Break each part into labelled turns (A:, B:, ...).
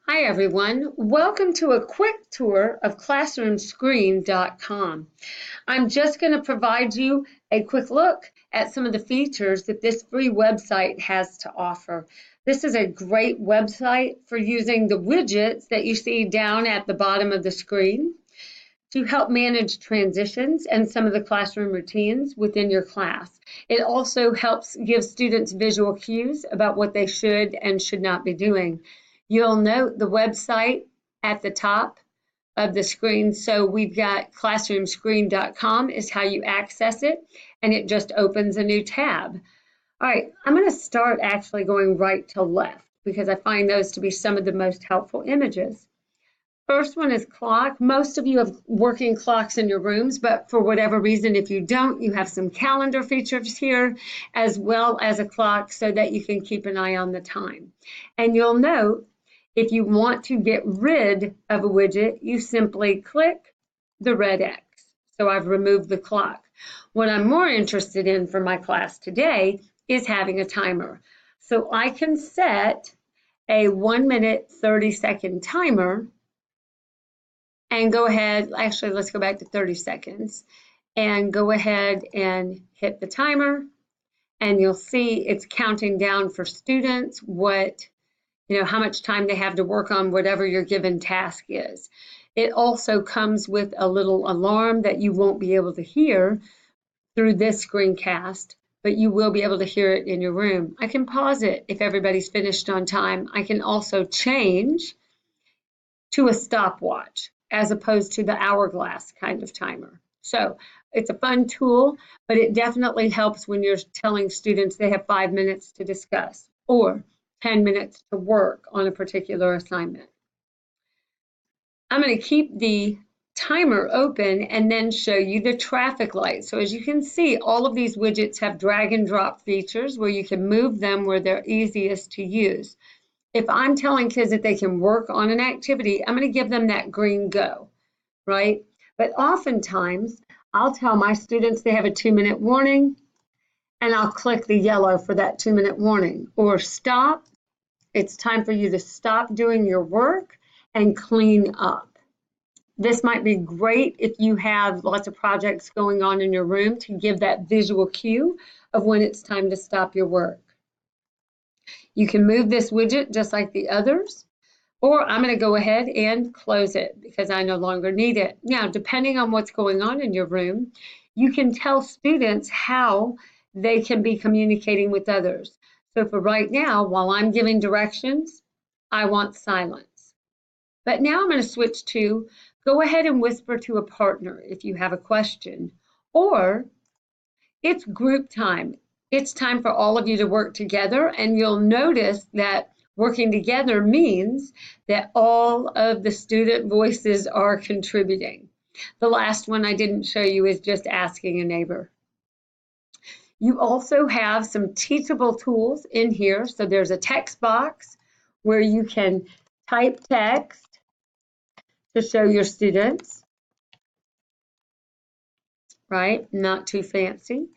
A: Hi everyone, welcome to a quick tour of classroomscreen.com. I'm just going to provide you a quick look at some of the features that this free website has to offer. This is a great website for using the widgets that you see down at the bottom of the screen to help manage transitions and some of the classroom routines within your class. It also helps give students visual cues about what they should and should not be doing. You'll note the website at the top of the screen. So we've got classroomscreen.com is how you access it, and it just opens a new tab. All right, I'm going to start actually going right to left because I find those to be some of the most helpful images. First one is clock. Most of you have working clocks in your rooms, but for whatever reason, if you don't, you have some calendar features here, as well as a clock so that you can keep an eye on the time. And you'll note, if you want to get rid of a widget, you simply click the red X. So I've removed the clock. What I'm more interested in for my class today is having a timer. So I can set a 1-minute, 30-second timer and go ahead, actually, let's go back to 30 seconds and go ahead and hit the timer. And you'll see it's counting down for students how much time they have to work on whatever your given task is. It also comes with a little alarm that you won't be able to hear through this screencast, but you will be able to hear it in your room. I can pause it if everybody's finished on time. I can also change to a stopwatch as opposed to the hourglass kind of timer. So it's a fun tool, but it definitely helps when you're telling students they have 5 minutes to discuss or 10 minutes to work on a particular assignment. I'm going to keep the timer open and then show you the traffic light. So as you can see, all of these widgets have drag and drop features where you can move them where they're easiest to use. If I'm telling kids that they can work on an activity, I'm going to give them that green go, right? But oftentimes, I'll tell my students they have a 2-minute warning, and I'll click the yellow for that 2-minute warning. Or stop, it's time for you to stop doing your work and clean up. This might be great if you have lots of projects going on in your room to give that visual cue of when it's time to stop your work. You can move this widget just like the others, or I'm going to go ahead and close it because I no longer need it. Now, depending on what's going on in your room, you can tell students how they can be communicating with others. So for right now, while I'm giving directions, I want silence. But now I'm going to switch to go ahead and whisper to a partner if you have a question, or it's group time. It's time for all of you to work together, and you'll notice that working together means that all of the student voices are contributing. The last one I didn't show you is just asking a neighbor. You also have some teachable tools in here. So there's a text box where you can type text to show your students. Right? Not too fancy.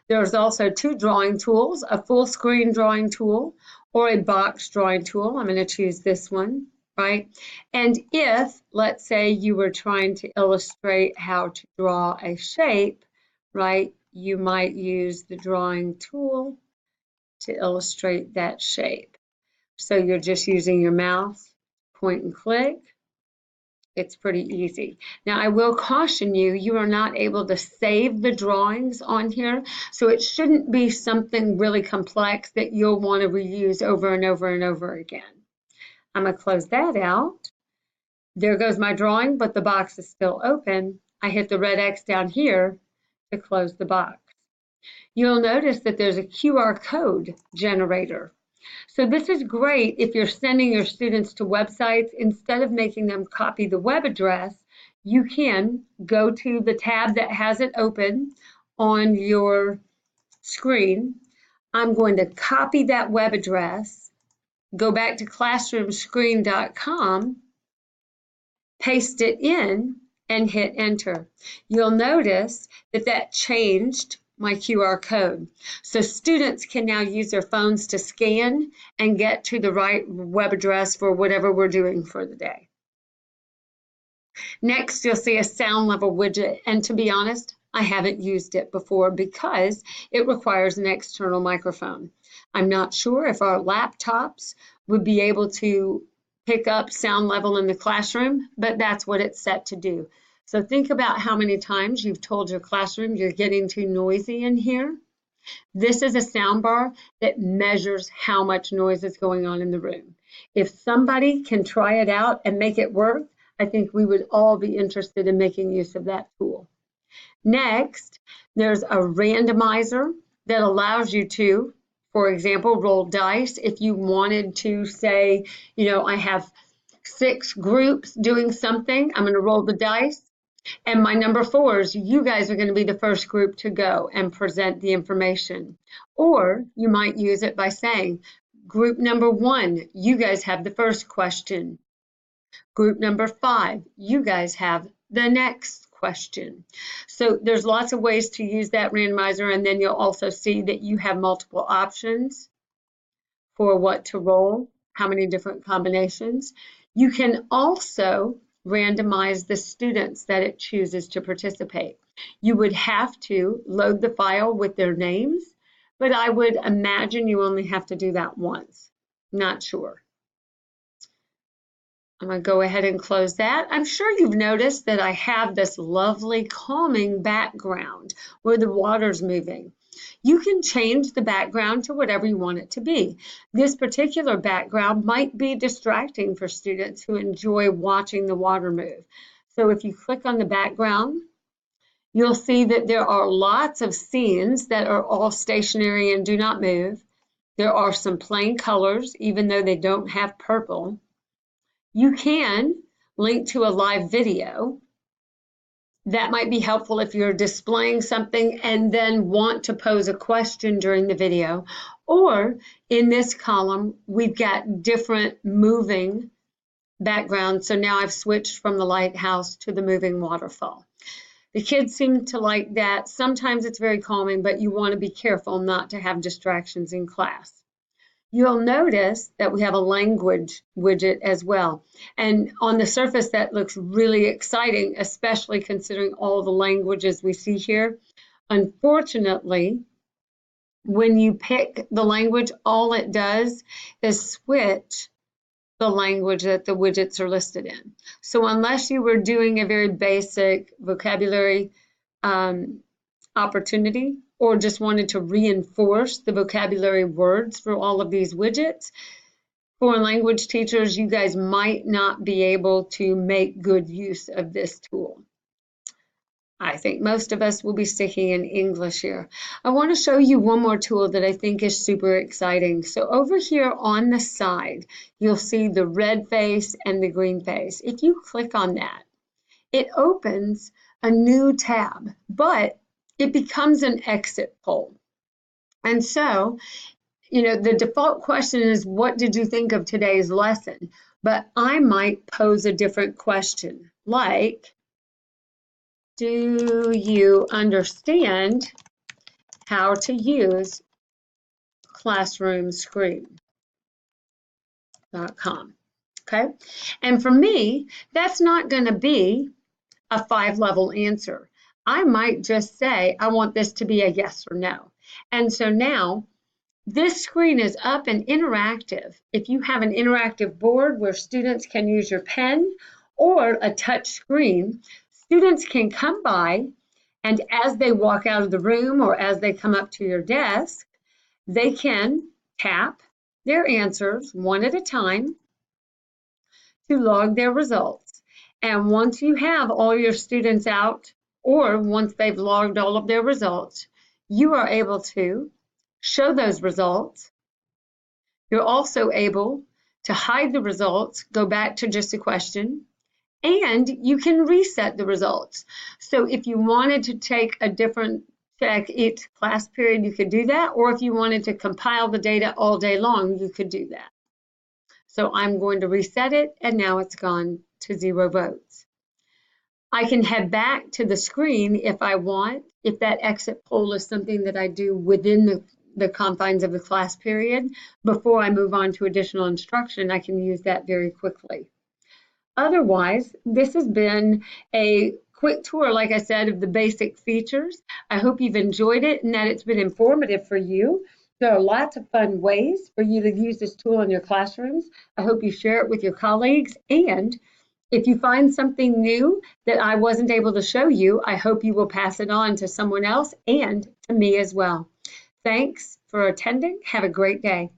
A: There's also 2 drawing tools, a full screen drawing tool or a box drawing tool. I'm going to choose this one, right? And if, let's say, you were trying to illustrate how to draw a shape, right, you might use the drawing tool to illustrate that shape. So you're just using your mouse, point and click. It's pretty easy. Now, I will caution you, you are not able to save the drawings on here, so it shouldn't be something really complex that you'll want to reuse over and over and over again. I'm going to close that out. There goes my drawing, but the box is still open. I hit the red X down here to close the box. You'll notice that there's a QR code generator. So this is great if you're sending your students to websites. Instead of making them copy the web address, you can go to the tab that has it open on your screen. I'm going to copy that web address, go back to classroomscreen.com, paste it in, and hit enter. You'll notice that that changed my QR code. So students can now use their phones to scan and get to the right web address for whatever we're doing for the day. Next, you'll see a sound level widget. And to be honest, I haven't used it before because it requires an external microphone. I'm not sure if our laptops would be able to pick up sound level in the classroom, but that's what it's set to do. So think about how many times you've told your classroom you're getting too noisy in here. This is a sound bar that measures how much noise is going on in the room. If somebody can try it out and make it work, I think we would all be interested in making use of that tool. Next, there's a randomizer that allows you to, for example, roll dice. If you wanted to say, I have 6 groups doing something, I'm going to roll the dice. And my number 4s, you guys are going to be the first group to go and present the information. Or you might use it by saying, group number 1, you guys have the first question. Group number 5, you guys have the next question. So there's lots of ways to use that randomizer, and then you'll also see that you have multiple options for what to roll, how many different combinations. You can also randomize the students that it chooses to participate. You would have to load the file with their names, but I would imagine you only have to do that once. Not sure. I'm going to go ahead and close that. I'm sure you've noticed that I have this lovely calming background where the water's moving. You can change the background to whatever you want it to be. This particular background might be distracting for students who enjoy watching the water move. So if you click on the background, you'll see that there are lots of scenes that are all stationary and do not move. There are some plain colors, even though they don't have purple. You can link to a live video. That might be helpful if you're displaying something and then want to pose a question during the video. Or in this column, we've got different moving backgrounds. So now I've switched from the lighthouse to the moving waterfall. The kids seem to like that. Sometimes it's very calming, but you want to be careful not to have distractions in class. You'll notice that we have a language widget as well. And on the surface, that looks really exciting, especially considering all the languages we see here. Unfortunately, when you pick the language, all it does is switch the language that the widgets are listed in. So unless you were doing a very basic vocabulary opportunity, or just wanted to reinforce the vocabulary words for all of these widgets, foreign language teachers, you guys might not be able to make good use of this tool. I think most of us will be sticking in English here. I want to show you one more tool that I think is super exciting. So over here on the side, you'll see the red face and the green face. If you click on that, it opens a new tab, but it becomes an exit poll. And so, the default question is, what did you think of today's lesson? But I might pose a different question, like, do you understand how to use classroomscreen.com? Okay, and for me, that's not going to be a 5-level answer. I might just say, I want this to be a yes or no. And so now this screen is up and interactive. If you have an interactive board where students can use your pen or a touch screen, students can come by, and as they walk out of the room or as they come up to your desk, they can tap their answers one at a time to log their results. And once you have all your students out, or once they've logged all of their results, you are able to show those results. You're also able to hide the results, go back to just a question, and you can reset the results. So if you wanted to take a different check each class period, you could do that. Or if you wanted to compile the data all day long, you could do that. So I'm going to reset it, and now it's gone to 0 votes. I can head back to the screen if I want, if that exit poll is something that I do within the confines of the class period. Before I move on to additional instruction, I can use that very quickly. Otherwise, this has been a quick tour, like I said, of the basic features. I hope you've enjoyed it and that it's been informative for you. There are lots of fun ways for you to use this tool in your classrooms. I hope you share it with your colleagues. And if you find something new that I wasn't able to show you, I hope you will pass it on to someone else and to me as well. Thanks for attending. Have a great day.